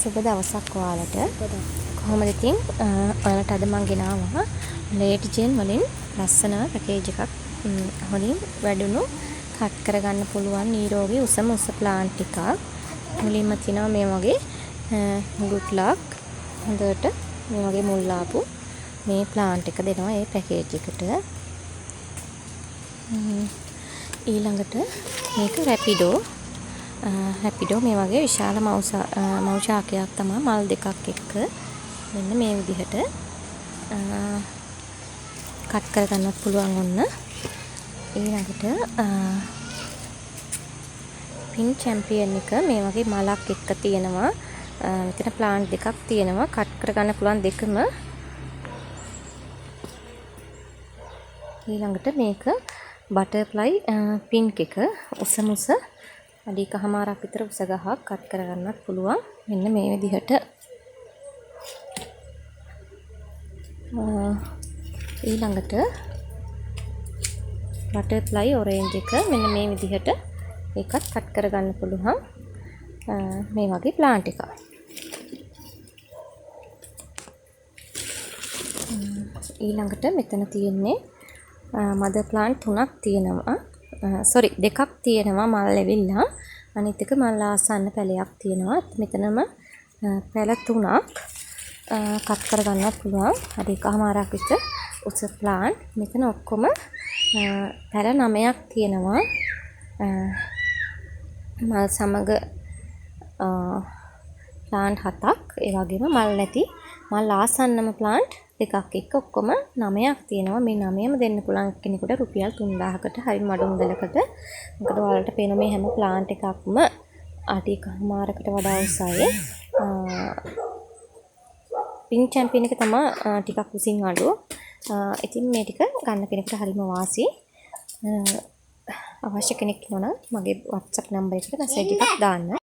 සුබ දවසක් ඔයාලට. කොහොමද ඉතින් ඔයාලට අද මම ගෙනාවා ලේටි ජෙන් වලින් ලස්සන පැකේජ් එකක් හොඳින් වැඩුණු කට් කරගන්න පුළුවන් නිරෝගී උසම උස ප්ලාන්ට් එකක්. මුලින්ම තියෙනවා මේ වගේ good luck හොඳට මේ වගේ මුල් ආපු මේ ප්ලාන්ට් එක දෙනවා ඒ පැකේජ් එකට. ඊළඟට මේක රැපිඩෝ මේ වගේ විශාල මව් ශාකයක් තමයි මල් දෙකක් එක්ක මෙන්න මේ විදිහට කට් කරගන්නත් පුළුවන් ඔන්න. ඊළඟට පින් චැම්පියන් එක මේ වගේ මලක් එක්ක තියෙනවා. මෙතන ප්ලාන්ට් දෙකක් තියෙනවා කට් කරගන්න පුළුවන් දෙකම. ඊළඟට මේක බටර්ෆ්ලයි පින්ක් එක උස අඩි කහමාරක් විතර උස ගහක් කට් කරගන්නත් පුළුවන් මෙන්න මේ විදිහට. ඊළඟට බටර්ෆ්ලයි ඔරෙන්ජ් එක මෙන්න මේ විදිහට ඒකත් කට් කරගන්න පුළුවන් මේ වගේ ප්ලාන්ට් එකක්. ඊළඟට මෙතන තියෙන්නේ මදර් ප්ලාන්ට් තුනක් තියෙනවා. දෙකක් තියෙනවා මල් ලැබිලා. අනිත් එක මල් ආසන්න පැලයක් තියෙනවා. මෙතනම පැල තුනක් කට් කරගන්නත් පුළුවන්. හරි එකමාරක් විතර උස ප්ලාන්ට්. මෙතන ඔක්කොම පැල 9ක් තියෙනවා. මල් සමග ප්ලාන්ට් 7ක්. ඒ වගේම මල් නැති මල් ආසන්නම ප්ලාන්ට් දෙකක් එක්ක ඔක්කොම 9ක් තියෙනවා. මේ 9ම දෙන්න පුළුවන් කෙනෙකුට රුපියල් 3000කට හරි මඩු මුදලකට. මොකද ඔයාලට පේන මේ හැම ප්ලාන්ට් එකක්ම අඩි කමාරකට වඩා උසයි. පින් චැම්පියන් එක තමයි ටිකක් උසින් අඩු. ඉතින් මේ ටික ගන්න කෙනෙකුට හරිම වාසි. අවශ්‍ය කෙනෙක් ඉන්නවනම් මගේ WhatsApp නම්බර් එකට මැසේජ් එකක් දාන්න.